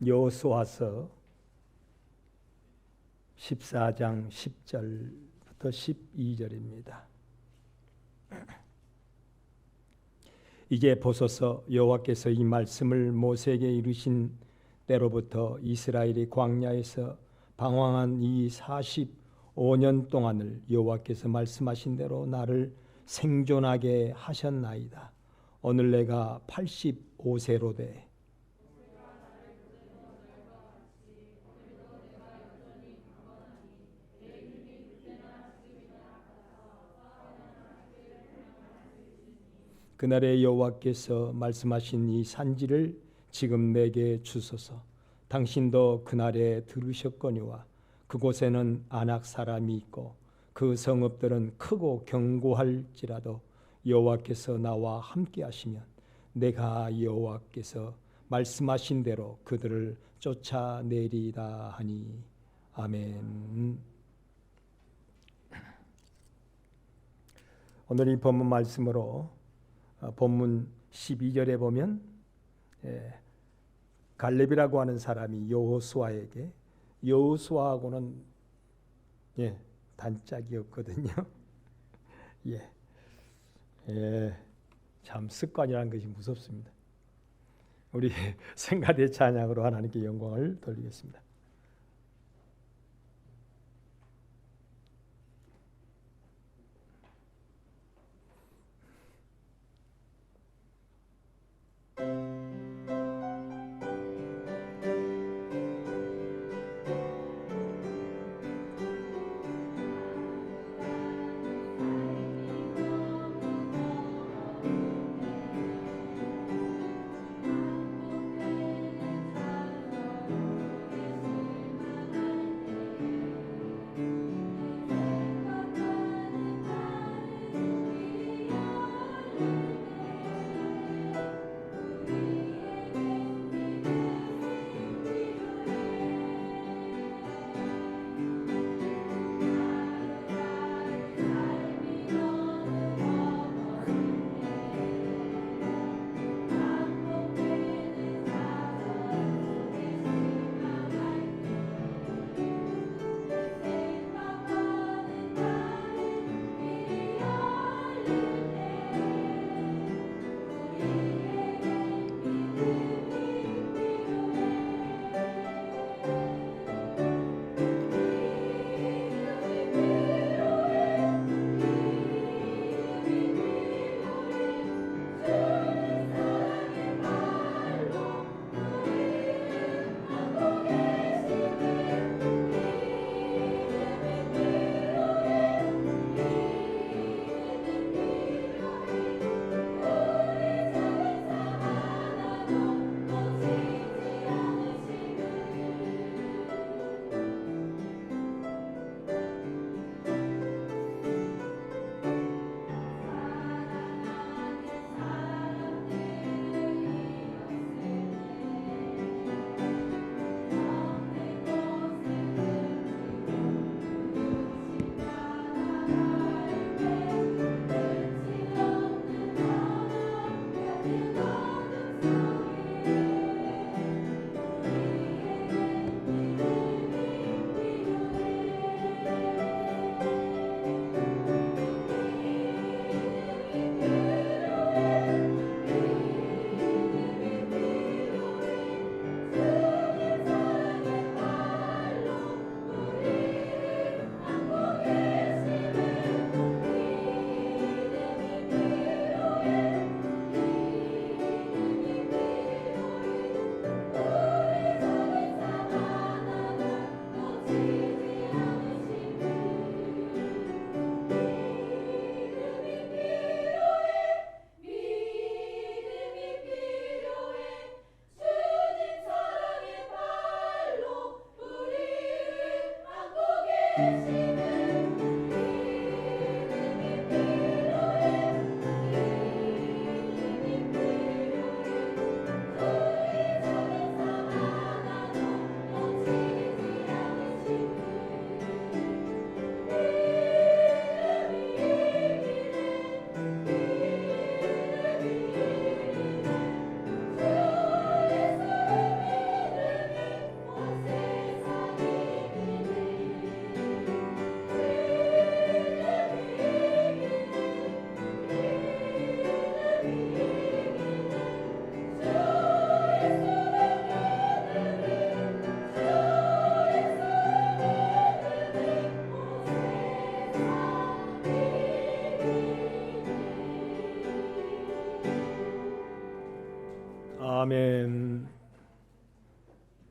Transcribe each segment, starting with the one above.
여호수아서 14장 10절부터 12절입니다. 이제 보소서, 여호와께서 이 말씀을 모세에게 이르신 때로부터 이스라엘이 광야에서 방황한 이 45년 동안을 여호와께서 말씀하신 대로 나를 생존하게 하셨나이다. 오늘 내가 85세로 돼 그날에 여호와께서 말씀하신 이 산지를 지금 내게 주소서. 당신도 그날에 들으셨거니와 그곳에는 아낙 사람이 있고 그 성읍들은 크고 견고할지라도 여호와께서 나와 함께 하시면 내가 여호와께서 말씀하신 대로 그들을 쫓아내리다 하니. 아멘. 오늘 이 본문 말씀으로 본문 12절에 보면 갈렙이라고 하는 사람이 여호수아에게, 여호수아하고는 단짝이었거든요. 참 습관이라는 것이 무섭습니다. 우리 성가대 찬양으로 하나님께 영광을 돌리겠습니다.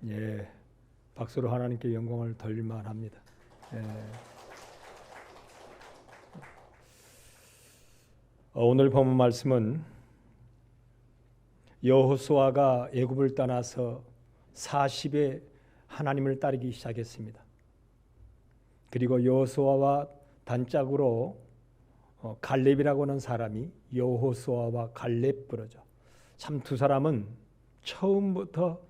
예, 박수로 하나님께 영광을 돌릴만 합니다. 예. 오늘 본문 말씀은 여호수아가 애굽을 떠나서 40에 하나님을 따르기 시작했습니다. 그리고 여호수아와 단짝으로 갈렙이라고 하는 사람이 여호수아와 갈렙 그러죠. 참 두 사람은 처음부터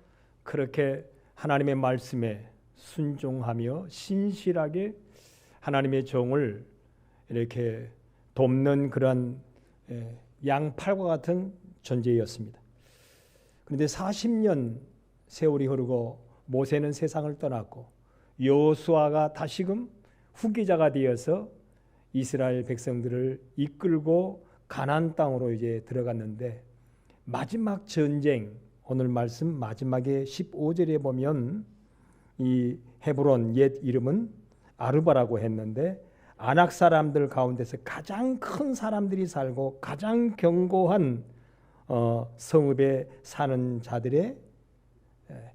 그렇게 하나님의 말씀에 순종하며 신실하게 하나님의 종을 이렇게 돕는 그런 양팔과 같은 존재였습니다. 그런데 40년 세월이 흐르고 모세는 세상을 떠났고 여호수아가 다시금 후계자가 되어서 이스라엘 백성들을 이끌고 가나안 땅으로 이제 들어갔는데 마지막 전쟁, 오늘 말씀 마지막에 15절에 보면 이 헤브론 옛 이름은 아르바라고 했는데 아낙 사람들 가운데서 가장 큰 사람들이 살고 가장 견고한 성읍에 사는 자들의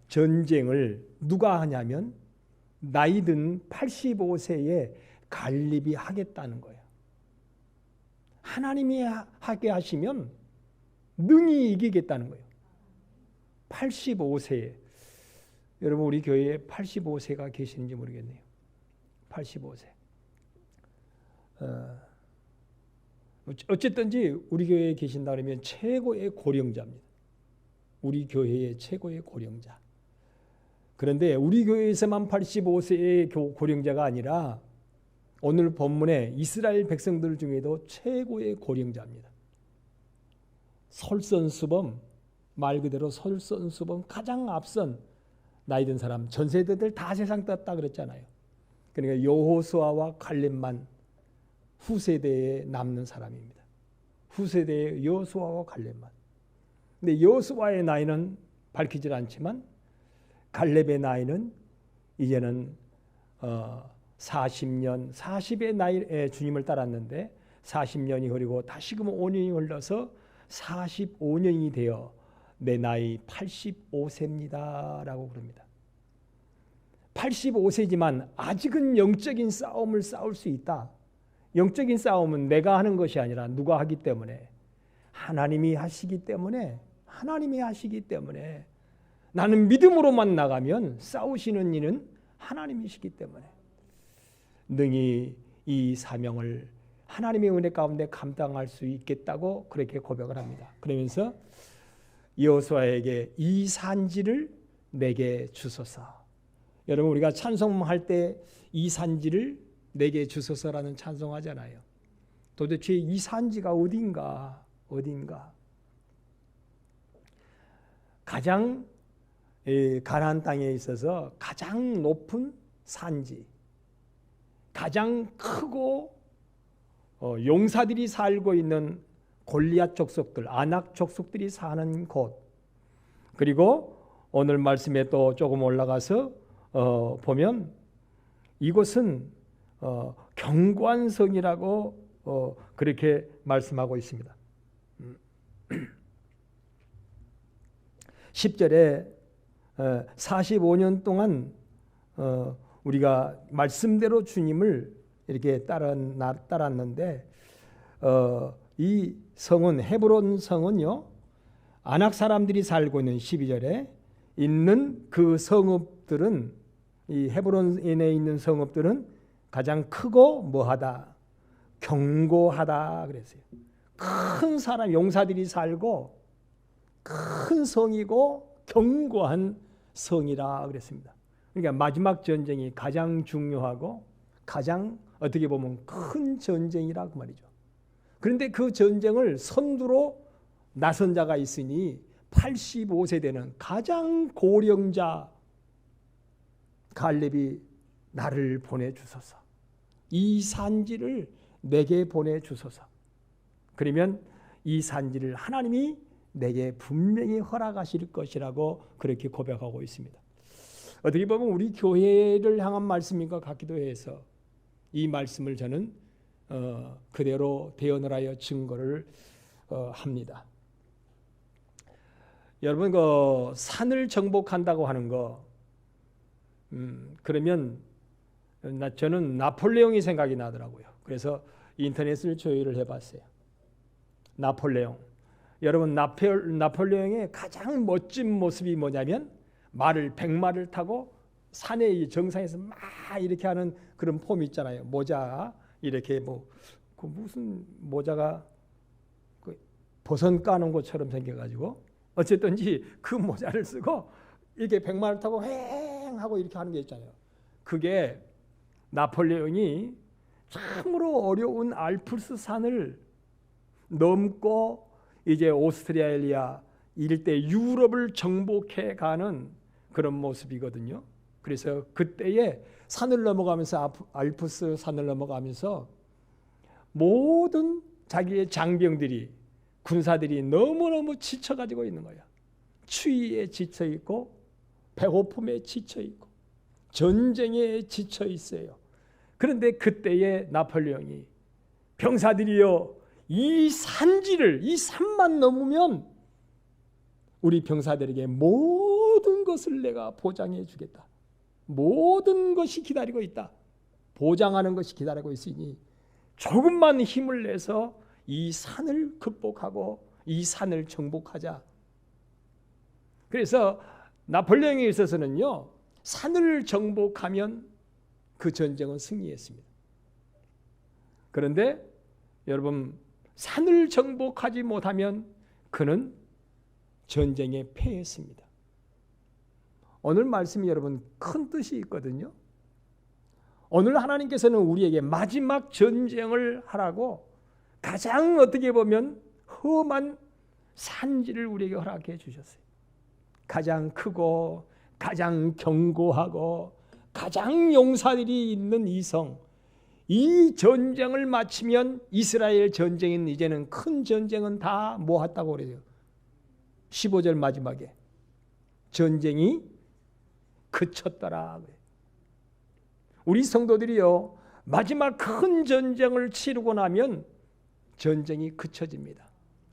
전쟁을 누가 하냐면 나이 든 85세에 갈렙이 하겠다는 거예요. 하나님이 하게 하시면 능히 이기겠다는 거예요. 85세에. 여러분 우리 교회에 85세가 계시는지 모르겠네요. 85세. 어쨌든지 우리 교회에 계신다 그러면 최고의 고령자입니다. 우리 교회의 최고의 고령자. 그런데 우리 교회에서만 85세의 고령자가 아니라 오늘 본문에 이스라엘 백성들 중에도 최고의 고령자입니다. 설선수범, 말 그대로 설선수범 가장 앞선 나이 든 사람, 전 세대들 다 세상 떴다 그랬잖아요. 그러니까 여호수아와 갈렙만 후세대에 남는 사람입니다. 후세대의 여호수아와 갈렙만. 근데 여호수아의 나이는 밝히질 않지만 갈렙의 나이는 이제는 40년, 40의 나이에 주님을 따랐는데 40년이 흐르고 다시금 5년이 흘러서 45년이 되어 내 나이 85세입니다 라고 그럽니다. 85세지만 아직은 영적인 싸움을 싸울 수 있다. 영적인 싸움은 내가 하는 것이 아니라 누가 하기 때문에 하나님이 하시기 때문에 나는 믿음으로만 나가면 싸우시는 이는 하나님이시기 때문에 능히 이 사명을 하나님의 은혜 가운데 감당할 수 있겠다고 그렇게 고백을 합니다. 그러면서 여호수아에게 이 산지를 내게 주소서. 여러분 우리가 찬송할 때 이 산지를 내게 주소서라는 찬송하잖아요. 도대체 이 산지가 어딘가? 가장 가나안 땅에 있어서 가장 높은 산지, 가장 크고 용사들이 살고 있는 골리앗 족속들, 아낙 족속들이 사는 곳, 그리고 오늘 말씀에 또 조금 올라가서 보면 이곳은 견고한 성이라고 그렇게 말씀하고 있습니다. 10절에 45년 동안 우리가 말씀대로 주님을 이렇게 따랐는데 이 성은 헤브론 성은요 아낙 사람들이 살고 있는 12절에 있는 그 성읍들은 이 헤브론에 있는 성읍들은 가장 크고 뭐하다 견고하다 그랬어요. 큰 사람 용사들이 살고 큰 성이고 견고한 성이라 그랬습니다. 그러니까 마지막 전쟁이 가장 중요하고 가장 어떻게 보면 큰 전쟁이라 그 말이죠. 그런데 그 전쟁을 선두로 나선 자가 있으니 85세 되는 가장 고령자 갈렙이 나를 보내주소서. 이 산지를 내게 보내주소서. 그러면 이 산지를 하나님이 내게 분명히 허락하실 것이라고 그렇게 고백하고 있습니다. 어떻게 보면 우리 교회를 향한 말씀인 것 같기도 해서 이 말씀을 저는 그대로 대언을 증거를 합니다. 여러분 그 산을 정복한다고 하는 거 그러면 저는 나폴레옹이 생각이 나더라고요. 그래서 인터넷을 조회를 해봤어요. 나폴레옹. 여러분 나폴레옹의 가장 멋진 모습이 뭐냐면 말을 100마를 타고 산의 정상에서 막 이렇게 하는 그런 폼 있잖아요. 모자 이렇게 그 무슨 모자가 버선 까는 것처럼 생겨가지고 어쨌든지 그 모자를 쓰고 이렇게 100마를 타고 휑 하고 이렇게 하는 게 있잖아요. 그게 나폴레옹이 참으로 어려운 알프스 산을 넘고 이제 오스트레일리아 일대 유럽을 정복해 가는 그런 모습이거든요. 그래서 그때에 산을 넘어가면서 알프스 산을 넘어가면서 모든 자기의 장병들이 군사들이 너무너무 지쳐가지고 있는 거야. 추위에 지쳐 있고 배고픔에 지쳐 있고 전쟁에 지쳐 있어요. 그런데 그때에 나폴레옹이 병사들이여 이 산만 넘으면 우리 병사들에게 모든 것을 내가 보장해 주겠다. 모든 것이 기다리고 있다. 보장하는 것이 기다리고 있으니 조금만 힘을 내서 이 산을 극복하고 이 산을 정복하자. 그래서 나폴레옹에 있어서는요, 산을 정복하면 그 전쟁은 승리했습니다. 그런데 여러분, 산을 정복하지 못하면 그는 전쟁에 패했습니다. 오늘 말씀이 여러분 큰 뜻이 있거든요. 오늘 하나님께서는 우리에게 마지막 전쟁을 하라고 가장 어떻게 보면 험한 산지를 우리에게 허락해 주셨어요. 가장 크고 가장 견고하고 가장 용사들이 있는 이 성, 이 전쟁을 마치면 이스라엘 전쟁은 이제는 큰 전쟁은 다 모았다고 그래요. 15절 마지막에 전쟁이 그쳤더라. 우리 성도들이요, 마지막 큰 전쟁을 치르고 나면 전쟁이 그쳐집니다.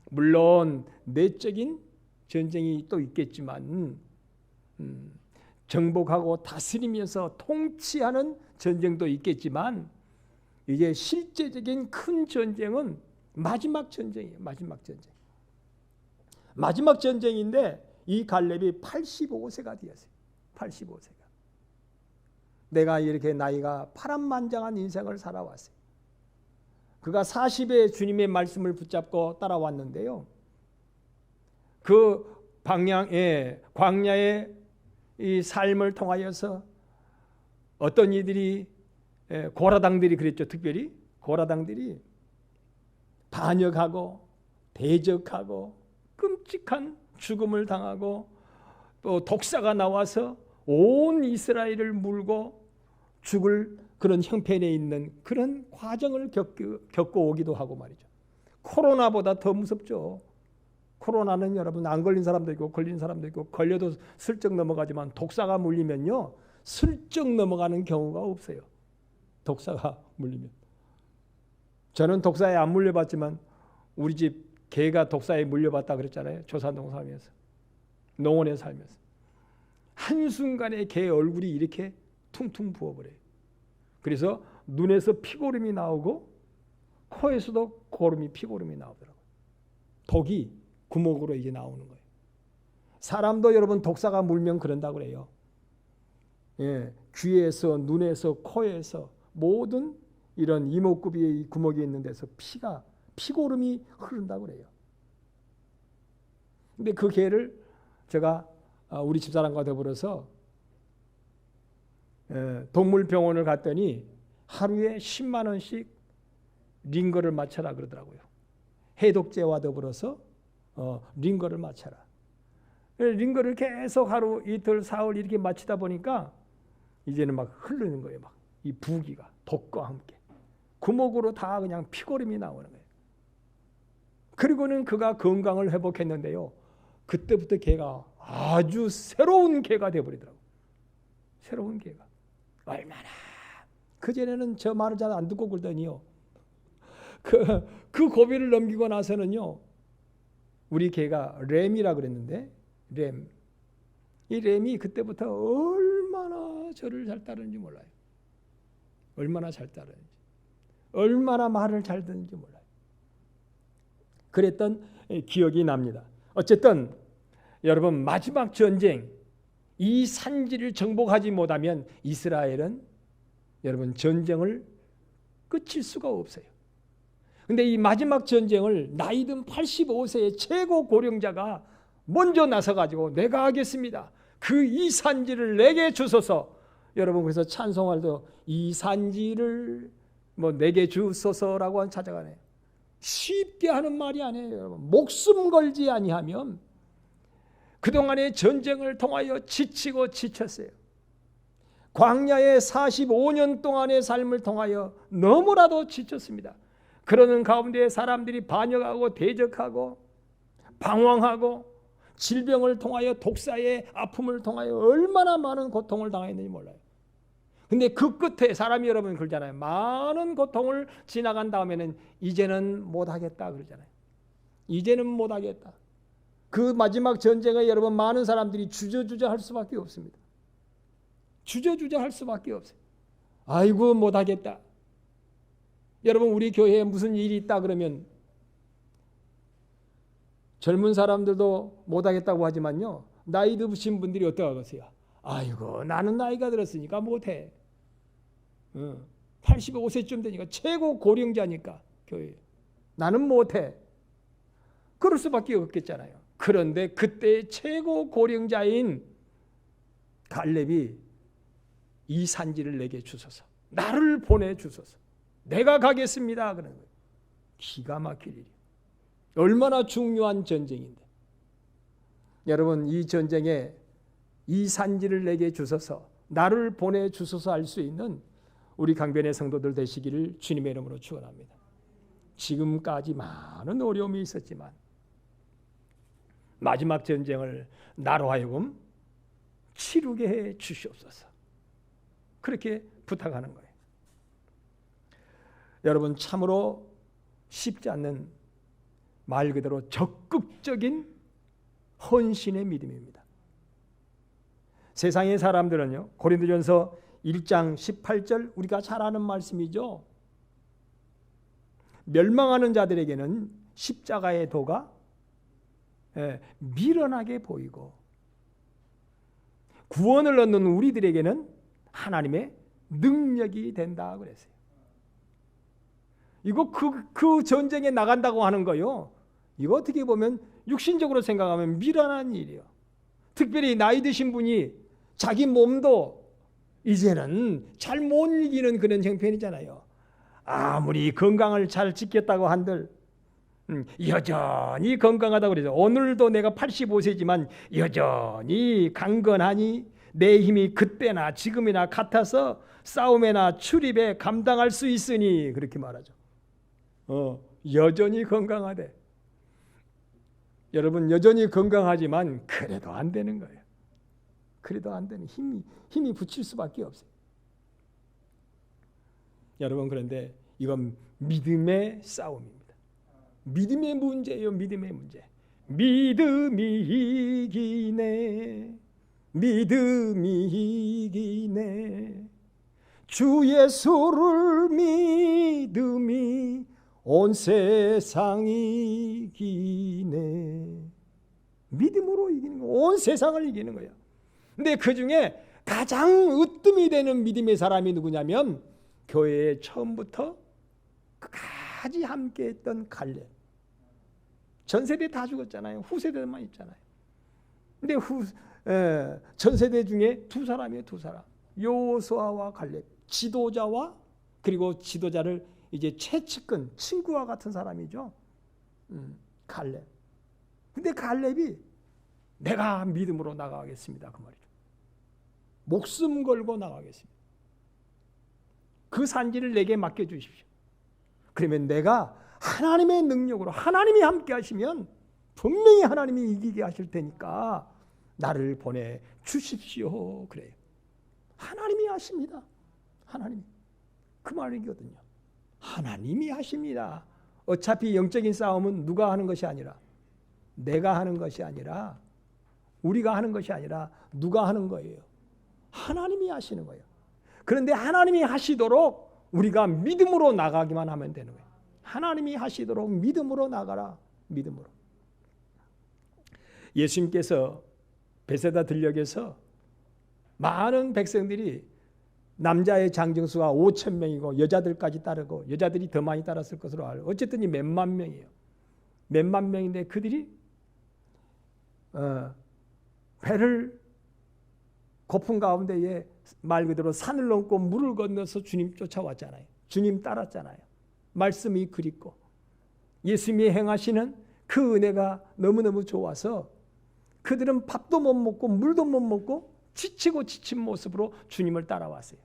물론 내적인 전쟁이 또 있겠지만 정복하고 다스리면서 통치하는 전쟁도 있겠지만 이제 실제적인 큰 전쟁은 마지막 전쟁이에요. 마지막 전쟁. 마지막 전쟁인데 이 갈렙이 85세가 되었어요. 85세가. 내가 이렇게 나이가 파란만장한 인생을 살아왔어요. 그가 40에 주님의 말씀을 붙잡고 따라왔는데요. 그 광야의 이 삶을 통하여서 어떤 이들이 고라당들이 그랬죠. 특별히 고라당들이 반역하고 대적하고 끔찍한 죽음을 당하고 또 독사가 나와서 온 이스라엘을 물고 죽을 그런 형편에 있는 그런 과정을 겪고 오기도 하고 말이죠. 코로나보다 더 무섭죠. 코로나는 여러분 안 걸린 사람도 있고 걸린 사람도 있고 걸려도 슬쩍 넘어가지만 독사가 물리면요 슬쩍 넘어가는 경우가 없어요. 독사가 물리면. 저는 독사에 안 물려봤지만 우리 집 개가 독사에 물려봤다 그랬잖아요. 조산동 살면서. 농원에 살면서. 한순간에 개 얼굴이 이렇게 퉁퉁 부어버려요. 그래서 눈에서 피고름이 나오고 코에서도 피고름이 나오더라고요. 독이 구멍으로 이게 나오는 거예요. 사람도 여러분 독사가 물면 그런다고 그래요. 예, 귀에서 눈에서 코에서 모든 이런 이목구비의 구멍이 있는 데서 피고름이 흐른다고 그래요. 근데 그 개를 제가 우리 집사람과 더불어서 동물병원을 갔더니 하루에 10만 원씩 링거를 맞춰라 그러더라고요. 해독제와 더불어서 링거를 맞춰라. 링거를 계속 하루 이틀 사흘 이렇게 맞추다 보니까 이제는 막 흐르는 거예요. 막 이 부기가 독과 함께 구멍으로 다 그냥 피고름이 나오는 거예요. 그리고는 그가 건강을 회복했는데요. 그때부터 개가 아주 새로운 개가 되어버리더라고요. 새로운 개가. 얼마나 그전에는 저 말을 잘 안 듣고 굴더니요. 그 고비를 넘기고 나서는요. 우리 개가 램이라 그랬는데 램. 이 램이 그때부터 얼마나 저를 잘 따르는지 몰라요. 얼마나 잘 따르는지, 얼마나 말을 잘 듣는지 몰라요. 그랬던 기억이 납니다. 어쨌든 여러분, 마지막 전쟁, 이 산지를 정복하지 못하면 이스라엘은 여러분 전쟁을 끝일 수가 없어요. 근데 이 마지막 전쟁을 나이든 85세의 최고 고령자가 먼저 나서가지고 내가 하겠습니다. 그 이 산지를 내게 주소서. 여러분, 그래서 찬송할 때 이 산지를 내게 주소서라고 찾아가네요. 쉽게 하는 말이 아니에요. 여러분, 목숨 걸지 아니하면 그동안의 전쟁을 통하여 지치고 지쳤어요. 광야의 45년 동안의 삶을 통하여 너무나도 지쳤습니다. 그러는 가운데 사람들이 반역하고 대적하고 방황하고 질병을 통하여 독사의 아픔을 통하여 얼마나 많은 고통을 당했는지 몰라요. 근데 그 끝에 사람이 여러분 그러잖아요. 많은 고통을 지나간 다음에는 이제는 못하겠다 그러잖아요. 이제는 못하겠다. 그 마지막 전쟁에 여러분 많은 사람들이 주저주저 할 수밖에 없습니다. 주저주저 할 수밖에 없어요. 아이고 못하겠다. 여러분, 우리 교회에 무슨 일이 있다 그러면 젊은 사람들도 못하겠다고 하지만요, 나이 드신 분들이 어떻게 하겠어요? 아이고 나는 나이가 들었으니까 못해. 85세쯤 되니까 최고 고령자니까 교회 나는 못해. 그럴 수밖에 없겠잖아요. 그런데 그때 최고 고령자인 갈렙이 이 산지를 내게 주소서, 나를 보내주소서, 내가 가겠습니다 그러는 거예요. 기가 막힐 일이에요. 얼마나 중요한 전쟁인데. 여러분, 이 전쟁에 이 산지를 내게 주소서, 나를 보내주소서 할 수 있는 우리 강변의 성도들 되시기를 주님의 이름으로 축원합니다. 지금까지 많은 어려움이 있었지만 마지막 전쟁을 나로 하여금 치르게 해 주시옵소서. 그렇게 부탁하는 거예요. 여러분, 참으로 쉽지 않는, 말 그대로 적극적인 헌신의 믿음입니다. 세상의 사람들은요, 고린도전서 1장 18절 우리가 잘 아는 말씀이죠. 멸망하는 자들에게는 십자가의 도가 미련하게 보이고 구원을 얻는 우리들에게는 하나님의 능력이 된다 그랬어요. 이거 그 전쟁에 나간다고 하는 거요, 이거 어떻게 보면 육신적으로 생각하면 미련한 일이에요. 특별히 나이 드신 분이 자기 몸도 이제는 잘 못 이기는 그런 형편이잖아요. 아무리 건강을 잘 지켰다고 한들 여전히 건강하다고 그러죠. 오늘도 내가 85세지만 여전히 강건하니 내 힘이 그때나 지금이나 같아서 싸움에나 출입에 감당할 수 있으니, 그렇게 말하죠. 여전히 건강하대. 여러분, 여전히 건강하지만 그래도 안 되는 거예요. 그래도 안 되는, 힘이 붙일 수밖에 없어요. 여러분, 그런데 이건 믿음의 싸움입니다. 믿음의 문제예요. 믿음의 문제. 믿음이 이기네, 믿음이 이기네, 주 예수를 믿음이 온 세상이 이기네. 믿음으로 이기는 거야. 온 세상을 이기는 거야. 근데 그 중에 가장 으뜸이 되는 믿음의 사람이 누구냐면 교회에 처음부터 끝까지 함께했던 갈렙. 전 세대 다 죽었잖아요. 후세대만 있잖아요. 근데 전 세대 중에 두 사람이에요. 두 사람. 여호수아와 갈렙. 지도자와, 그리고 지도자를 이제 최측근, 친구와 같은 사람이죠. 갈렙. 근데 갈렙이 내가 믿음으로 나가겠습니다 그 말이죠. 목숨 걸고 나가겠습니다. 그 산지를 내게 맡겨주십시오. 그러면 내가 하나님의 능력으로, 하나님이 함께 하시면 분명히 하나님이 이기게 하실 테니까 나를 보내주십시오 그래요. 하나님이 하십니다. 하나님이. 그 말이거든요. 하나님이 하십니다. 어차피 영적인 싸움은 누가 하는 것이 아니라, 내가 하는 것이 아니라, 우리가 하는 것이 아니라 누가 하는 거예요? 하나님이 하시는 거예요. 그런데 하나님이 하시도록 우리가 믿음으로 나가기만 하면 되는 거예요. 하나님이 하시도록 믿음으로 나가라. 믿음으로. 예수님께서 베세다 들녘에서 많은 백성들이 남자의 장정수가 5천 명이고 여자들까지 따르고 여자들이 더 많이 따랐을 것으로 알고 어쨌든 이 몇만 명이에요. 몇만 명인데 그들이 배를 고픈 가운데에 말 그대로 산을 넘고 물을 건너서 주님 쫓아왔잖아요. 주님 따랐잖아요. 말씀이 그립고 예수님이 행하시는 그 은혜가 너무너무 좋아서 그들은 밥도 못 먹고 물도 못 먹고 지치고 지친 모습으로 주님을 따라왔어요.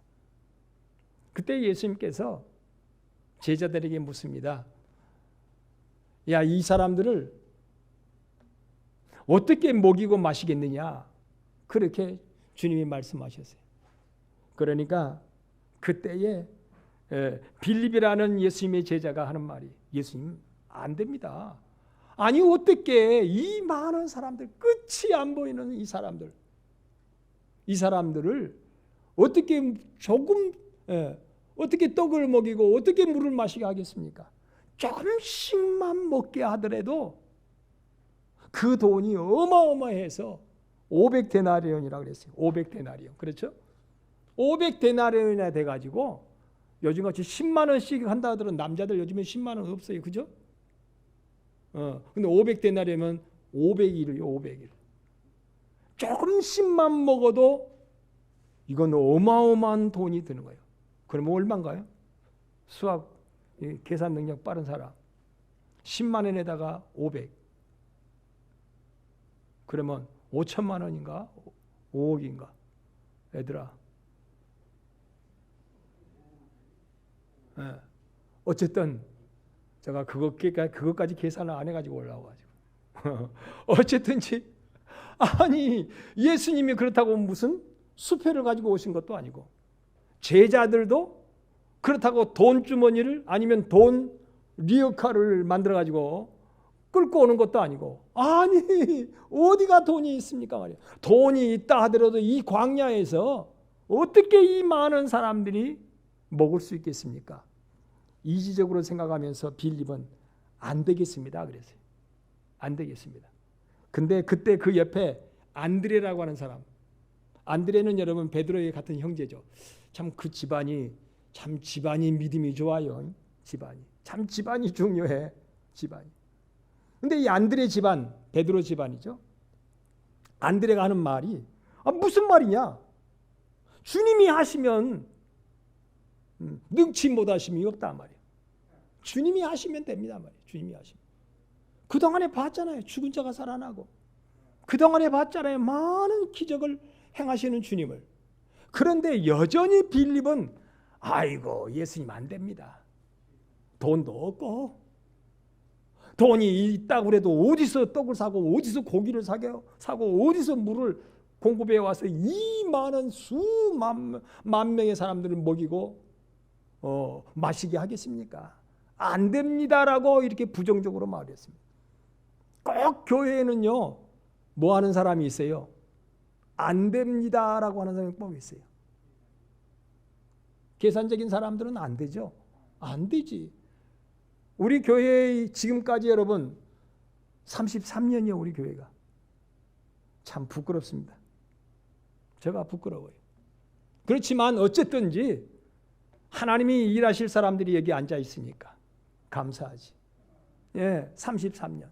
그때 예수님께서 제자들에게 묻습니다. 야, 이 사람들을 어떻게 먹이고 마시겠느냐? 그렇게 주님이 말씀하셨어요. 그러니까 그때에 빌립이라는 예수님의 제자가 하는 말이 예수님 안 됩니다. 아니 어떻게 이 많은 사람들 끝이 안 보이는 이 사람들을 어떻게 조금 어떻게 떡을 먹이고 어떻게 물을 마시게 하겠습니까? 조금씩만 먹게 하더라도 그 돈이 어마어마해서 500데나리온이라고 그랬어요. 500데나리온. 그렇죠? 500데나리온이나 돼가지고 요즘같이 10만 원씩 한다 하더라도 남자들 요즘에 10만 원 없어요. 그죠? 근데 500데나리온이면 500일이요. 500일. 조금씩만 먹어도 이건 어마어마한 돈이 드는 거예요. 그러면 얼마인가요? 수학 계산 능력 빠른 사람 10만 원에다가 500 그러면 5천만 원인가 5억인가 얘들아 어쨌든 제가 그것까지 계산을 안 해가지고 올라와가지고 어쨌든지 아니 예수님이 그렇다고 무슨 수표를 가지고 오신 것도 아니고 제자들도 그렇다고 돈 주머니를 아니면 돈 리어카를 만들어 가지고 끌고 오는 것도 아니고 아니 어디가 돈이 있습니까 말이야. 돈이 있다 하더라도 이 광야에서 어떻게 이 많은 사람들이 먹을 수 있겠습니까? 이지적으로 생각하면서 빌립은 안 되겠습니다 그랬어요. 안 되겠습니다. 근데 그때 그 옆에 안드레라고 하는 사람 안드레는 여러분 베드로의 같은 형제죠. 참 그 집안이 믿음이 좋아요. 집안이 중요해. 집안이. 근데 이 안드레 집안, 베드로 집안이죠. 안드레가 하는 말이 무슨 말이냐? 주님이 하시면 능치 못하심이 없다 말이에요. 주님이 하시면 됩니다 말이에요. 주님이 하시면. 그동안에 봤잖아요. 죽은 자가 살아나고. 그동안에 봤잖아요. 많은 기적을 행하시는 주님을. 그런데 여전히 빌립은 아이고 예수님 안 됩니다. 돈도 없고 돈이 있다고 해도 어디서 떡을 사고 어디서 고기를 사고 어디서 물을 공급해 와서 이 많은 수만 명의 사람들을 먹이고 마시게 하겠습니까? 안 됩니다라고 이렇게 부정적으로 말했습니다. 꼭 교회에는요 뭐 하는 사람이 있어요? 안 됩니다라고 하는 사람이 꼭 있어요. 계산적인 사람들은 안 되죠. 안 되지. 우리 교회 지금까지 여러분 33년이요 우리 교회가. 참 부끄럽습니다. 제가 부끄러워요. 그렇지만 어쨌든지 하나님이 일하실 사람들이 여기 앉아 있으니까 감사하지. 예, 33년.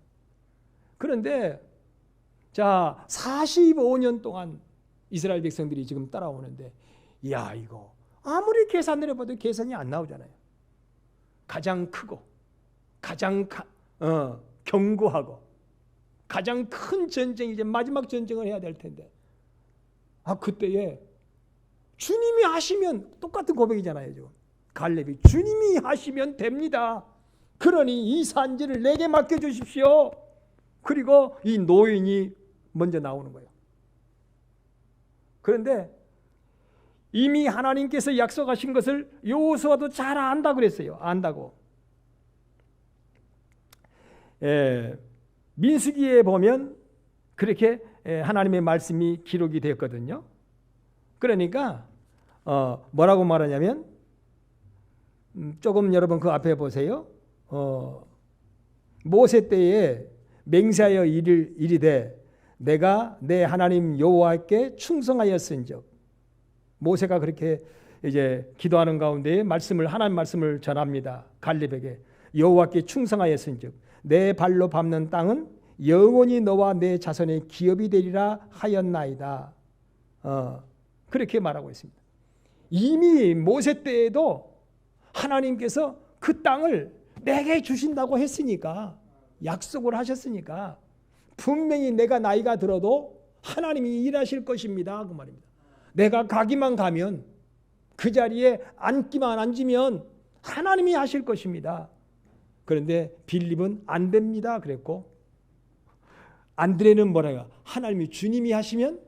그런데 자 45년 동안 이스라엘 백성들이 지금 따라오는데 야 이거 아무리 계산을 해봐도 계산이 안 나오잖아요. 가장 크고 가장 견고하고 가장 큰 전쟁 이제 마지막 전쟁을 해야 될 텐데 그때에 주님이 하시면 똑같은 고백이잖아요. 지금 갈렙이 주님이 하시면 됩니다. 그러니 이 산지를 내게 맡겨주십시오. 그리고 이 노인이 먼저 나오는 거예요. 그런데 이미 하나님께서 약속하신 것을 여호수아도 잘 안다 그랬어요. 안다고. 민수기에 보면 그렇게 하나님의 말씀이 기록이 되었거든요. 그러니까 뭐라고 말하냐면 조금 여러분 그 앞에 보세요. 모세 때에 맹세하여 이르되 내가 내 하나님 여호와께 충성하였은즉, 모세가 그렇게 이제 기도하는 가운데 하나님 말씀을 전합니다. 갈렙에게 여호와께 충성하였은즉 내 발로 밟는 땅은 영원히 너와 내 자손의 기업이 되리라 하였나이다. 그렇게 말하고 있습니다. 이미 모세 때에도 하나님께서 그 땅을 내게 주신다고 했으니까, 약속을 하셨으니까 분명히 내가 나이가 들어도 하나님이 일하실 것입니다. 그 말입니다. 내가 가기만 가면, 그 자리에 앉기만 앉으면 하나님이 하실 것입니다. 그런데 빌립은 안 됩니다 그랬고, 안드레는 뭐라고? 하나님이 주님이 하시면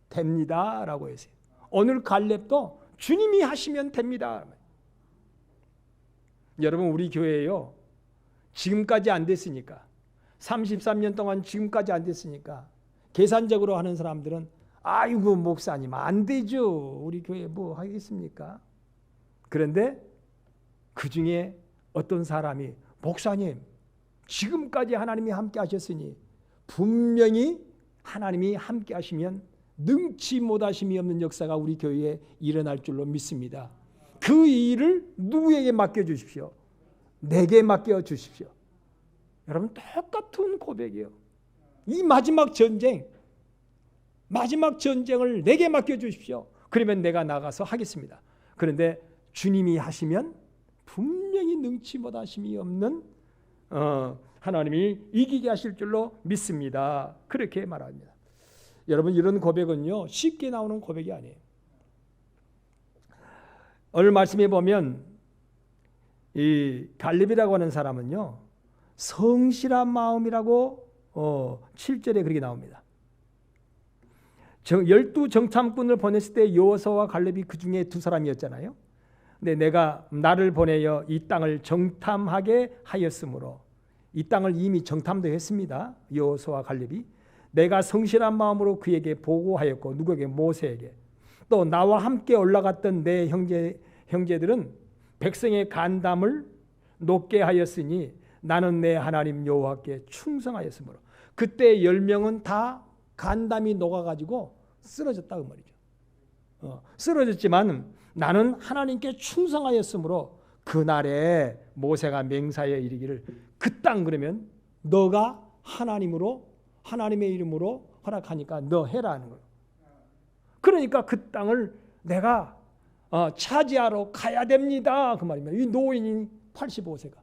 됩니다 라고 했어요. 오늘 갈렙도 주님이 하시면 됩니다. 여러분, 우리 교회에요, 지금까지 안 됐으니까, 33년 동안 지금까지 안 됐으니까 계산적으로 하는 사람들은 아이고 목사님 안 되죠, 우리 교회 뭐 하겠습니까? 그런데 그 중에 어떤 사람이 목사님 지금까지 하나님이 함께 하셨으니 분명히 하나님이 함께 하시면 능치 못하심이 없는 역사가 우리 교회에 일어날 줄로 믿습니다. 그 일을 누구에게 맡겨주십시오? 내게 맡겨주십시오. 여러분, 똑같은 고백이에요. 이 마지막 전쟁을 내게 맡겨주십시오. 그러면 내가 나가서 하겠습니다. 그런데 주님이 하시면 분명히 능치 못하심이 없는 하나님이 이기게 하실 줄로 믿습니다. 그렇게 말합니다. 여러분, 이런 고백은요 쉽게 나오는 고백이 아니에요. 오늘 말씀에 보면 이 갈렙이라고 하는 사람은요 성실한 마음이라고 7절에 그렇게 나옵니다. 12 정탐꾼을 보냈을 때 여호수아와 갈렙이 그 중에 두 사람이었잖아요. 근데 내가 나를 보내어 이 땅을 정탐하게 하였으므로, 이 땅을 이미 정탐도 했습니다. 여호수아와 갈렙이. 내가 성실한 마음으로 그에게 보고하였고, 누구에게? 모세에게. 또 나와 함께 올라갔던 내 형제들은 백성의 간담을 높게 하였으니 나는 내 하나님 여호와께 충성하였으므로. 그때 10명은 다 간담이 녹아가지고 쓰러졌다 그 말이죠. 쓰러졌지만 나는 하나님께 충성하였으므로 그날에 모세가 맹사에 이르기를 그 땅, 그러면 너가 하나님의 이름으로 허락하니까 너 해라 하는 거예요. 그러니까 그 땅을 내가 차지하러 가야 됩니다 그 말입니다. 이 노인이 85세가.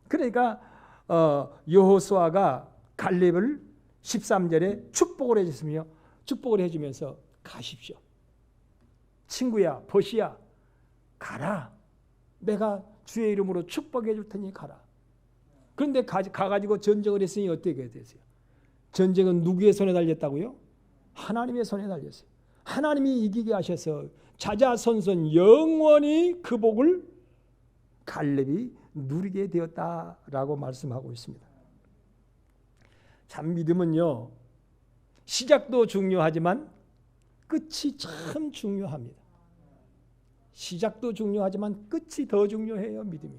그러니까 여호수아가 갈렙을 13절에 축복을 해주면서 가십시오. 친구야, 벗이야, 가라. 내가 주의 이름으로 축복해 줄 테니 가라. 그런데 가가지고 전쟁을 했으니 어떻게 되세요? 전쟁은 누구의 손에 달렸다고요? 하나님의 손에 달렸어요. 하나님이 이기게 하셔서 자자손손 영원히 그 복을 갈렙이 누리게 되었다라고 말씀하고 있습니다. 참 믿음은요 시작도 중요하지만 끝이 참 중요합니다. 시작도 중요하지만 끝이 더 중요해요, 믿음이.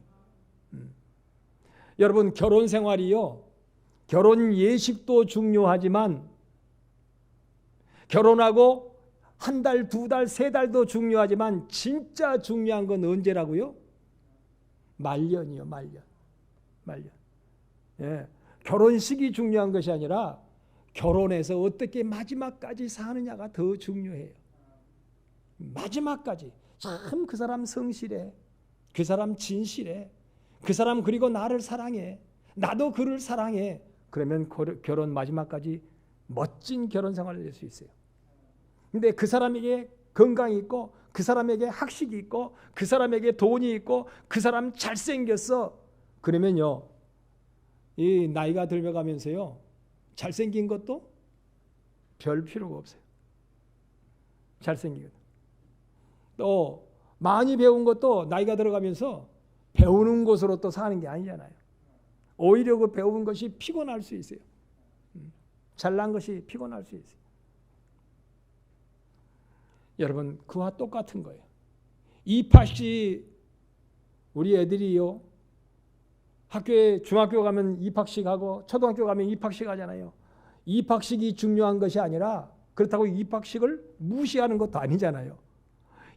여러분, 결혼 생활이요, 결혼 예식도 중요하지만 결혼하고 한 달, 두 달, 세 달도 중요하지만 진짜 중요한 건 언제라고요? 말년이요, 말년. 예, 결혼식이 중요한 것이 아니라 결혼해서 어떻게 마지막까지 사느냐가 더 중요해요. 마지막까지 참 그 사람 성실해, 그 사람 진실해, 그 사람 그리고 나를 사랑해, 나도 그를 사랑해. 그러면 결혼 마지막까지 멋진 결혼 생활을 할 수 있어요. 근데 그 사람에게 건강이 있고, 그 사람에게 학식이 있고, 그 사람에게 돈이 있고, 그 사람 잘생겼어. 그러면요, 이 나이가 들어가면서요, 잘생긴 것도 별 필요가 없어요. 잘생긴 것. 또 많이 배운 것도 나이가 들어가면서 배우는 것으로 또 사는 게 아니잖아요. 오히려 그 배운 것이 피곤할 수 있어요. 잘난 것이 피곤할 수 있어요. 여러분 그와 똑같은 거예요. 입학식 우리 애들이요. 학교에 중학교 가면 입학식 하고 초등학교 가면 입학식 하잖아요. 입학식이 중요한 것이 아니라 그렇다고 입학식을 무시하는 것도 아니잖아요.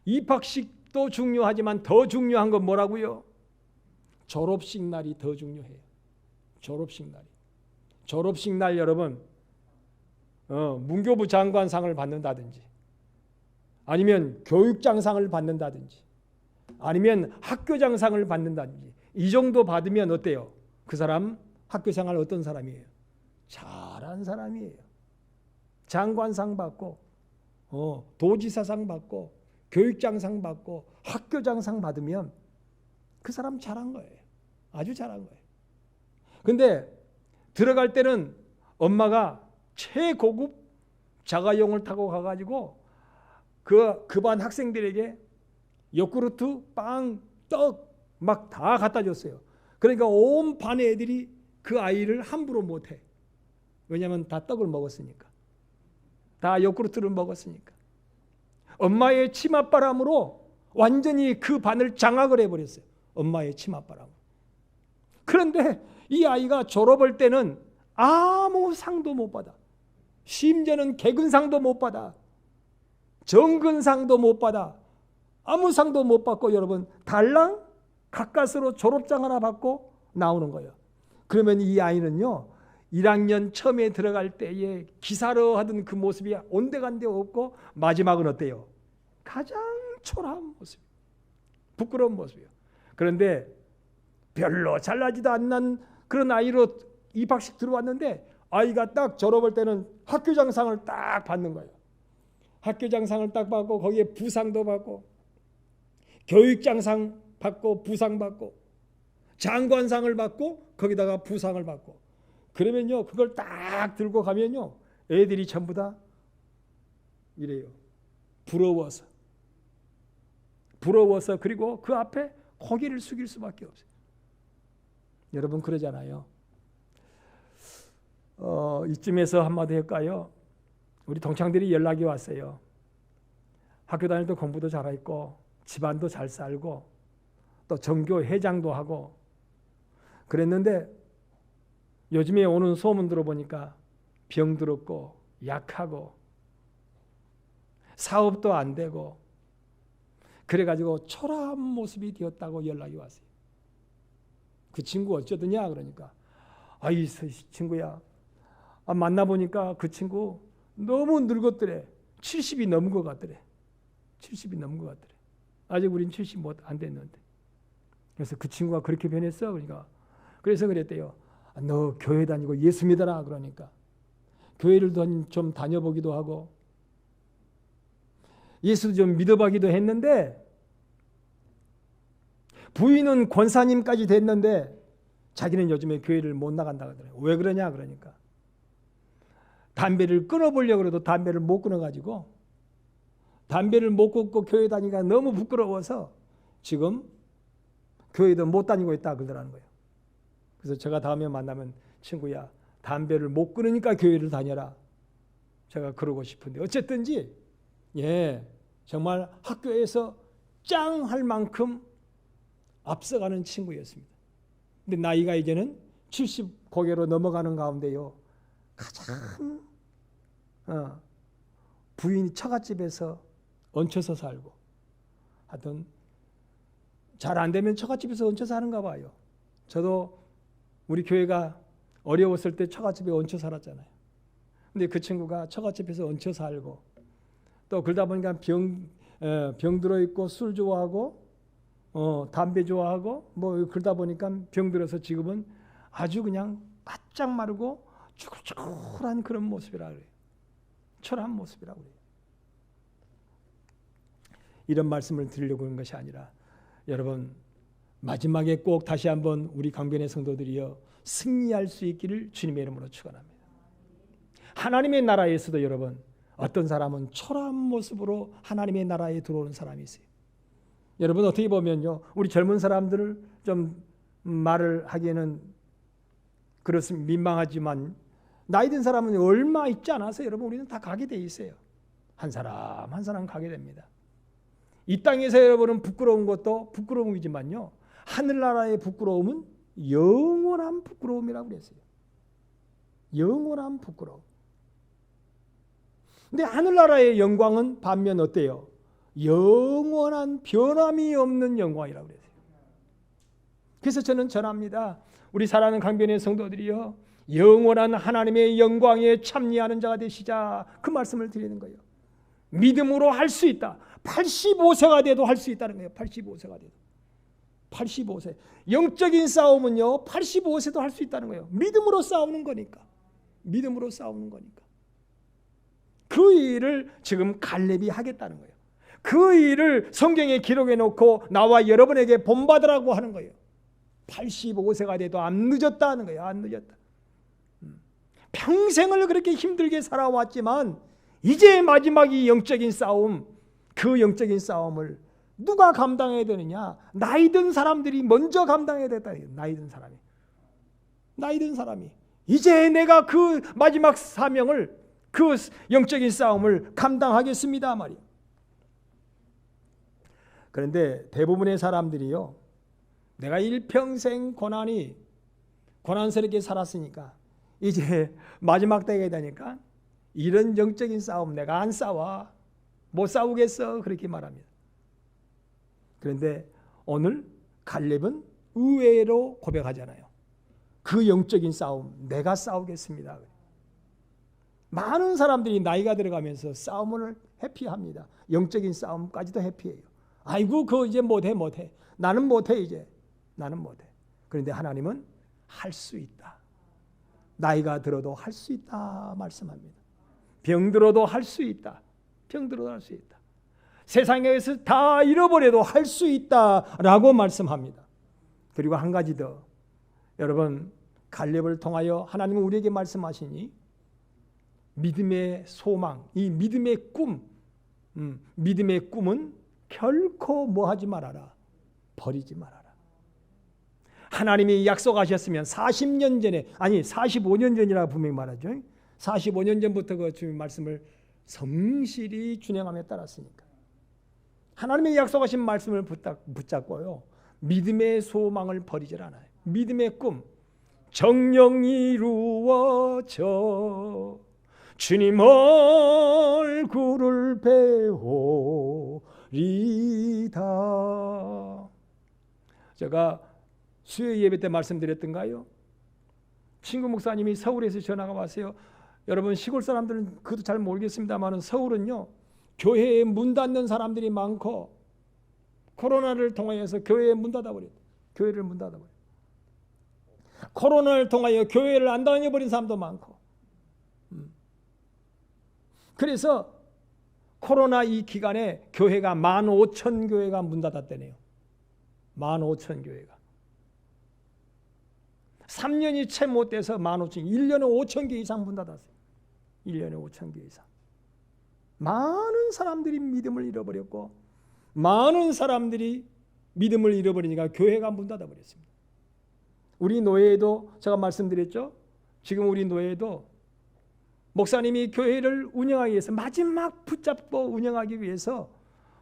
입학식도 중요하지만 더 중요한 건 뭐라고요? 졸업식 날이 더 중요해요. 졸업식 날이. 졸업식 날 여러분 문교부 장관상을 받는다든지 아니면 교육장상을 받는다든지 아니면 학교장상을 받는다든지 이 정도 받으면 어때요? 그 사람 학교생활 어떤 사람이에요? 잘한 사람이에요. 장관상 받고 도지사상 받고 교육장상 받고 학교장상 받으면 그 사람 잘한 거예요. 아주 잘한 거예요. 근데 들어갈 때는 엄마가 최고급 자가용을 타고 가가지고 그 반 학생들에게 요구르트, 빵, 떡 막 다 갖다 줬어요. 그러니까 온 반의 애들이 그 아이를 함부로 못해. 왜냐하면 다 떡을 먹었으니까. 다 요구르트를 먹었으니까. 엄마의 치맛바람으로 완전히 그 반을 장악을 해버렸어요. 엄마의 치맛바람. 그런데 이 아이가 졸업할 때는 아무 상도 못 받아. 심지어는 개근상도 못 받아. 정근상도 못 받아. 아무 상도 못 받고 여러분 달랑 가까스로 졸업장 하나 받고 나오는 거예요. 그러면 이 아이는요 1학년 처음에 들어갈 때에 기사로 하던 그 모습이 온데간데 없고 마지막은 어때요? 가장 초라한 모습, 부끄러운 모습이에요. 그런데 별로 잘나지도 않는 그런 아이로 입학식 들어왔는데 아이가 딱 졸업할 때는 학교장상을 딱 받는 거예요. 학교장상을 딱 받고 거기에 부상도 받고 교육장상 받고 부상 받고 장관상을 받고 거기다가 부상을 받고 그러면요 그걸 딱 들고 가면요 애들이 전부 다 이래요. 부러워서 그리고 그 앞에 고개를 숙일 수밖에 없어요. 여러분 그러잖아요. 이쯤에서 한마디 할까요? 우리 동창들이 연락이 왔어요. 학교 다닐 때 공부도 잘했고 집안도 잘 살고 또 전교 회장도 하고 그랬는데 요즘에 오는 소문 들어보니까 병들었고 약하고 사업도 안 되고 그래가지고 초라한 모습이 되었다고 연락이 왔어요. 그 친구 어쩌더냐 그러니까 아이 친구야 만나보니까 그 친구 너무 늙었더래. 70이 넘은 것 같더래. 70이 넘은 것 같더래. 아직 우린 70 안 됐는데. 그래서 그 친구가 그렇게 변했어. 그러니까 그래서 그랬대요. 너 교회 다니고 예수 믿어라 그러니까 교회를 좀 다녀보기도 하고 예수 좀 믿어보기도 했는데 부인은 권사님까지 됐는데 자기는 요즘에 교회를 못 나간다 그러더래요. 왜 그러냐 그러니까 담배를 끊어보려고 해도 담배를 못 끊어가지고 담배를 못 끊고 교회 다니기가 너무 부끄러워서 지금 교회도 못 다니고 있다 그러더라는 거예요. 그래서 제가 다음에 만나면 친구야 담배를 못 끊으니까 교회를 다녀라. 제가 그러고 싶은데 어쨌든지 정말 학교에서 짱 할 만큼 앞서가는 친구였습니다. 근데 나이가 이제는 70 고개로 넘어가는 가운데요. 가장 부인이 처갓집에서 얹혀서 살고 하여튼 잘 안 되면 처갓집에서 얹혀 사는가 봐요. 저도 우리 교회가 어려웠을 때 처갓집에 얹혀 살았잖아요. 근데 그 친구가 처갓집에서 얹혀 살고 또 그러다 보니까 병 들어 있고 술 좋아하고 담배 좋아하고 뭐 그러다 보니까 병 들어서 지금은 아주 그냥 바짝 마르고 쭈글쭈글한 그런 모습이라 그래요. 초라한 모습이라고 그래요. 이런 말씀을 드리려고 하는 것이 아니라 여러분 마지막에 꼭 다시 한번 우리 강변의 성도들이여 승리할 수 있기를 주님의 이름으로 축원합니다. 하나님의 나라에서도 여러분 어떤 사람은 초라한 모습으로 하나님의 나라에 들어오는 사람이 있어요. 여러분 어떻게 보면요 우리 젊은 사람들을 좀 말을 하기에는 그렇습니다. 민망하지만 나이 든 사람은 얼마 있지 않아서 여러분 우리는 다 가게 돼 있어요. 한 사람 한 사람 가게 됩니다. 이 땅에서 여러분은 부끄러운 것도 부끄러움이지만요, 하늘나라의 부끄러움은 영원한 부끄러움이라고 그랬어요. 영원한 부끄러움. 근데 하늘나라의 영광은 반면 어때요? 영원한 변함이 없는 영광이라고 그랬어요. 그래서 저는 전합니다. 우리 사랑하는 강변의 성도들이요, 영원한 하나님의 영광에 참여하는 자가 되시자, 그 말씀을 드리는 거예요. 믿음으로 할 수 있다. 85세가 돼도 할 수 있다는 거예요. 85세가 돼도. 85세. 영적인 싸움은요, 85세도 할 수 있다는 거예요. 믿음으로 싸우는 거니까. 믿음으로 싸우는 거니까. 그 일을 지금 갈렙이 하겠다는 거예요. 그 일을 성경에 기록해 놓고 나와 여러분에게 본받으라고 하는 거예요. 85세가 돼도 안 늦었다는 거예요. 안 늦었다. 평생을 그렇게 힘들게 살아왔지만 이제 마지막이 영적인 싸움, 그 영적인 싸움을 누가 감당해야 되느냐? 나이 든 사람들이 먼저 감당해야 됐다. 나이 든 사람이. 나이 든 사람이. 이제 내가 그 마지막 사명을, 그 영적인 싸움을 감당하겠습니다 말이에요. 그런데 대부분의 사람들이요, 내가 일평생 고난스럽게 살았으니까 이제 마지막 때가 되니까 이런 영적인 싸움 내가 안 싸워, 못 싸우겠어, 그렇게 말합니다. 그런데 오늘 갈렙은 의외로 고백하잖아요. 그 영적인 싸움 내가 싸우겠습니다. 많은 사람들이 나이가 들어가면서 싸움을 회피합니다. 영적인 싸움까지도 회피해요. 아이고 그거 이제 못해. 나는 못해 이제. 나는 못해. 그런데 하나님은 할 수 있다. 나이가 들어도 할 수 있다 말씀합니다. 병들어도 할 수 있다. 병들어도 할 수 있다. 세상에서 다 잃어버려도 할 수 있다라고 말씀합니다. 그리고 한 가지 더, 여러분, 갈렙을 통하여 하나님은 우리에게 말씀하시니 믿음의 소망, 이 믿음의 꿈, 믿음의 꿈은 결코 뭐하지 말아라, 버리지 말아라. 하나님이 약속하셨으면 40년 전에, 아니 45년 전이라고 분명히 말하죠. 45년 전부터 그 주님 말씀을 성실히 준행함에 따랐으니까 하나님의 약속하신 말씀을 붙잡고요, 믿음의 소망을 버리질 않아요. 믿음의 꿈, 정녕 이루어져 주님 얼굴을 배우리다. 제가 수요 예배 때 말씀드렸던가요? 친구 목사님이 서울에서 전화가 왔어요. 여러분, 시골 사람들은 그것도 잘 모르겠습니다만 서울은요, 교회에 문 닫는 사람들이 많고 코로나를 통하여서 교회에 문 닫아버렸어요. 교회를 문 닫아버렸어요. 코로나를 통하여 교회를 안 다녀버린 사람도 많고, 그래서 코로나 이 기간에 교회가 15,000교회가 문 닫았다네요. 15,000교회가. 3년이 채 못 돼서 15,000, 1년에 5,000개 이상 문 닫았어요. 1년에 5,000개 이상. 많은 사람들이 믿음을 잃어버렸고, 많은 사람들이 믿음을 잃어버리니까 교회가 문 닫아버렸습니다. 우리 노예에도 제가 말씀드렸죠. 지금 우리 노예에도 목사님이 교회를 운영하기 위해서, 마지막 붙잡고 운영하기 위해서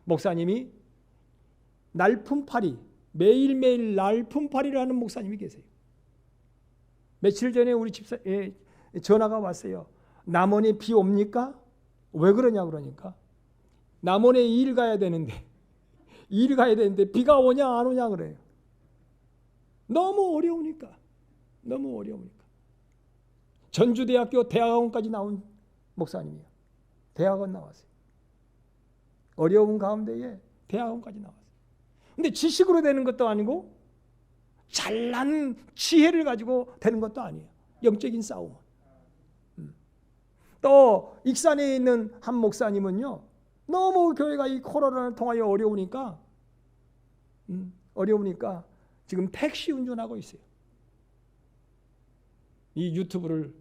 목사님이 날품팔이, 매일매일 날품팔이를 하는 목사님이 계세요. 며칠 전에 우리 집사에 전화가 왔어요. 남원에 비 옵니까? 왜 그러냐 그러니까, 남원에 일 가야 되는데 비가 오냐 안 오냐 그래요. 너무 어려우니까. 전주대학교 대학원까지 나온 목사님이에요. 대학원 나왔어요. 어려운 가운데에 대학원까지 나왔어요. 근데 지식으로 되는 것도 아니고 잘난 지혜를 가지고 되는 것도 아니에요. 영적인 싸움은. 또 익산에 있는 한 목사님은요, 너무 교회가 이 코로나를 통하여 어려우니까 지금 택시 운전하고 있어요. 이 유튜브를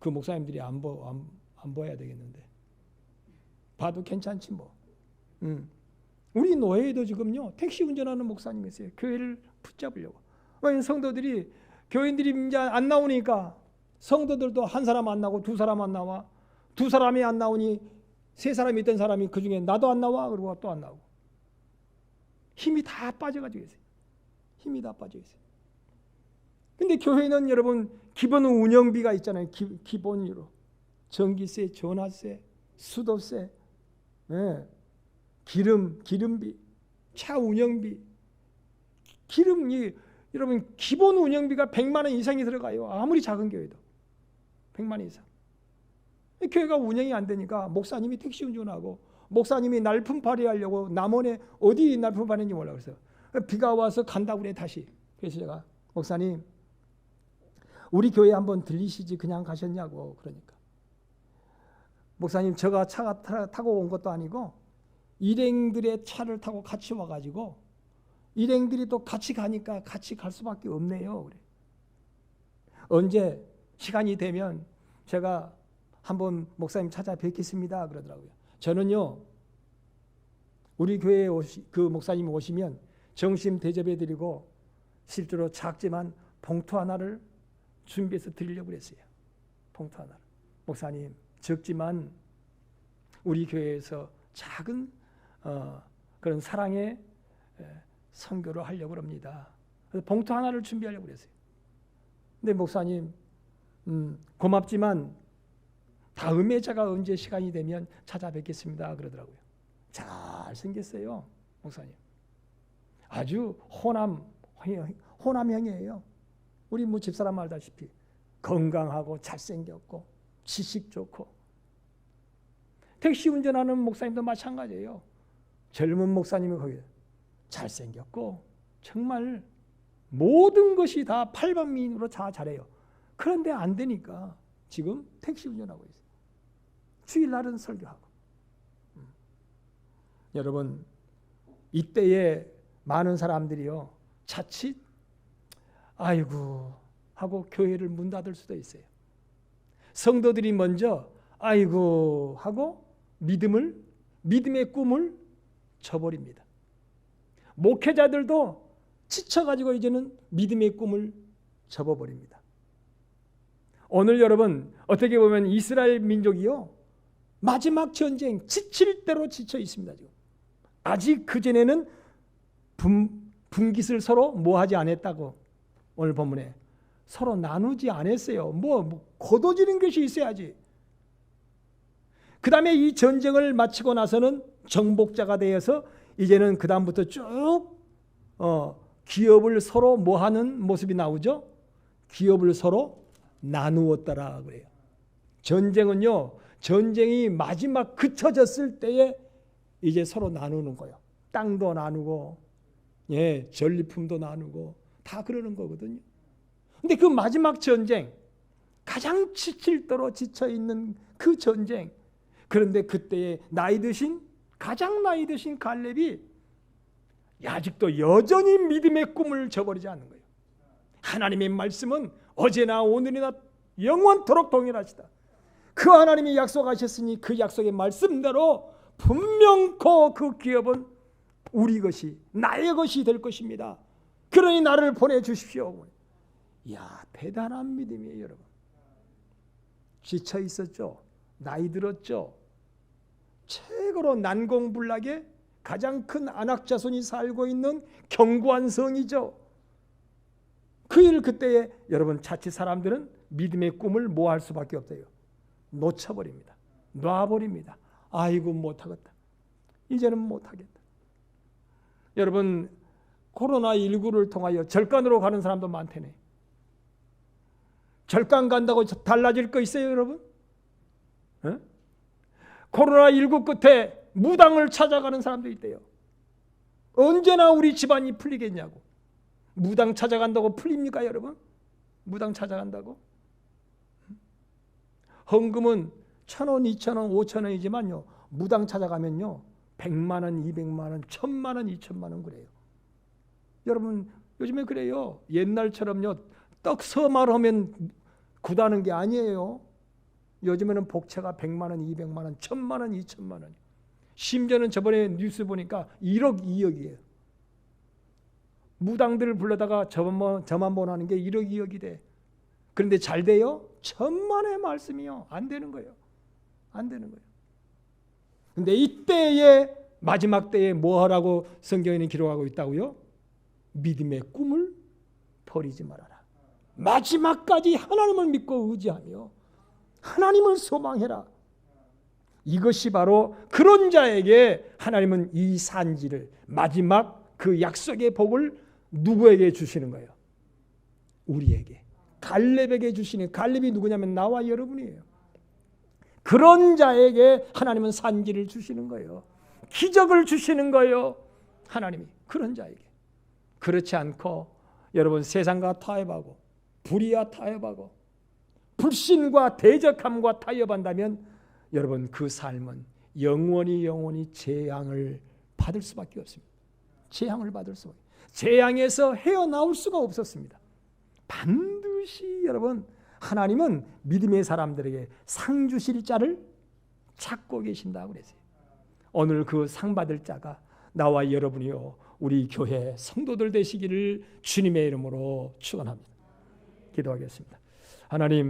그 목사님들이 안 봐야 되겠는데 봐도 괜찮지 뭐. 우리 노예에도 지금요 택시 운전하는 목사님이 있어요. 교회를 붙잡으려고. 성도들이, 교인들이 이제 안 나오니까 성도들도 한 사람 안 나오고 두 사람 안 나와. 두 사람이 안 나오니 세 사람이 있던 사람이 그 중에 나도 안 나와 그러고 또 안 나오고 힘이 다 빠져가지고 있어요. 힘이 다 빠져 있어요. 근데 교회는 여러분 기본 운영비가 있잖아요. 기본으로 전기세, 전화세, 수도세, 예, 기름비, 차 운영비, 기름이 여러분 기본 운영비가 100만 원 이상이 들어가요. 아무리 작은 교회도 100만 원 이상. 교회가 운영이 안 되니까 목사님이 택시 운전하고 목사님이 날품팔이 하려고 남원에 어디 날품팔이인지 몰라 그래서 비가 와서 간다고 그래 다시. 그래서 제가 목사님 우리 교회 한번 들리시지 그냥 가셨냐고. 그러니까 목사님 제가 차가 타고 온 것도 아니고 일행들의 차를 타고 같이 와가지고 일행들이 또 같이 가니까 같이 갈 수밖에 없네요. 그래. 언제 시간이 되면 제가 한번 목사님 찾아뵙겠습니다 그러더라고요. 저는요 우리 교회에 그 목사님 오시면 정심 대접해드리고 실제로 작지만 봉투 하나를 준비해서 드리려고 그랬어요. 봉투 하나를. 목사님 적지만 우리 교회에서 작은 그런 사랑의 선교를 하려고 합니다. 그래서 봉투 하나를 준비하려고 그랬어요. 근데 목사님 고맙지만 다음에 제가 언제 시간이 되면 찾아뵙겠습니다 그러더라고요. 잘생겼어요 목사님. 아주 호남형이에요. 우리 뭐 집사람 알다시피 건강하고 잘생겼고 지식 좋고. 택시 운전하는 목사님도 마찬가지예요. 젊은 목사님이 거기 잘생겼고 정말 모든 것이 다 팔방미인으로 다 잘해요. 그런데 안 되니까 지금 택시 운전하고 있어요. 주일날은 설교하고. 여러분 이때에 많은 사람들이요 자칫 아이고 하고 교회를 문 닫을 수도 있어요. 성도들이 먼저 아이고 하고 믿음의 꿈을 저버립니다. 목회자들도 지쳐가지고 이제는 믿음의 꿈을 접어버립니다. 오늘 여러분 어떻게 보면 이스라엘 민족이요 마지막 전쟁 지칠 대로 지쳐 있습니다. 지금. 아직 그전에는 분깃을 서로 뭐하지 않았다고 오늘 본문에 서로 나누지 않았어요. 뭐 거둬지는 것이 있어야지. 그 다음에 이 전쟁을 마치고 나서는 정복자가 되어서 이제는 그 다음부터 쭉 기업을 서로 뭐하는 모습이 나오죠. 기업을 서로 나누었더라 그래요. 전쟁은요. 전쟁이 마지막 그쳐졌을 때에 이제 서로 나누는 거예요. 땅도 나누고 전리품도 나누고 다 그러는 거거든요. 근데 그 마지막 전쟁 가장 지칠도록 지쳐있는 그 전쟁 그런데 그때에 가장 나이 드신 갈렙이 아직도 여전히 믿음의 꿈을 저버리지 않는 거예요. 하나님의 말씀은 어제나 오늘이나 영원토록 동일하시다. 그 하나님이 약속하셨으니 그 약속의 말씀대로 분명코 그 기업은 우리 것이 나의 것이 될 것입니다. 그러니 나를 보내주십시오. 이야 대단한 믿음이에요 여러분. 지쳐 있었죠. 나이 들었죠. 최고로 난공불락에 가장 큰 안악자손이 살고 있는 견고한 성이죠. 그 일 그때에 여러분 자칫 사람들은 믿음의 꿈을 뭐 할 수밖에 없어요. 놓쳐버립니다. 놔버립니다. 아이고 못하겠다. 이제는 못하겠다. 여러분 코로나19를 통하여 절간으로 가는 사람도 많다네. 절간 간다고 달라질 거 있어요 여러분? 코로나19 끝에 무당을 찾아가는 사람도 있대요. 언제나 우리 집안이 풀리겠냐고. 무당 찾아간다고 풀립니까 여러분? 무당 찾아간다고? 헌금은 1,000원, 2,000원, 5,000원이지만요. 무당 찾아가면요. 100만 원, 200만 원, 1,000만 원, 2,000만 원 그래요. 여러분 요즘에 그래요. 옛날처럼요. 떡서말 하면 구다는 게 아니에요. 요즘에는 복채가 100만 원, 200만 원, 1,000만 원, 2,000만 원. 심지어는 저번에 뉴스 보니까 1억, 2억이에요. 무당들을 불러다가 저만 번하는 게 1억, 2억이 돼. 그런데 잘 돼요? 천만의 말씀이요. 안 되는 거예요. 안 되는 거예요. 근데 이때에 마지막 때에 뭐 하라고 성경에는 기록하고 있다고요? 믿음의 꿈을 버리지 말아라. 마지막까지 하나님을 믿고 의지하며 하나님을 소망해라. 이것이 바로 그런 자에게 하나님은 이 산지를 마지막 그 약속의 복을 누구에게 주시는 거예요? 우리에게. 갈렙에게 주시는, 갈렙이 누구냐면 나와 여러분이에요. 그런 자에게 하나님은 산지를 주시는 거예요. 기적을 주시는 거예요. 하나님이 그런 자에게. 그렇지 않고 여러분 세상과 타협하고 불의와 타협하고 불신과 대적함과 타협한다면 여러분 그 삶은 영원히 재앙을 받을 수밖에 없습니다. 재앙을 받을 수밖에. 재앙에서 헤어나올 수가 없었습니다. 반드시 여러분 하나님은 믿음의 사람들에게 상 주실 자를 찾고 계신다고 그랬어요. 오늘 그 상 받을 자가 나와 여러분이요 우리 교회 성도들 되시기를 주님의 이름으로 축원합니다. 기도하겠습니다. 하나님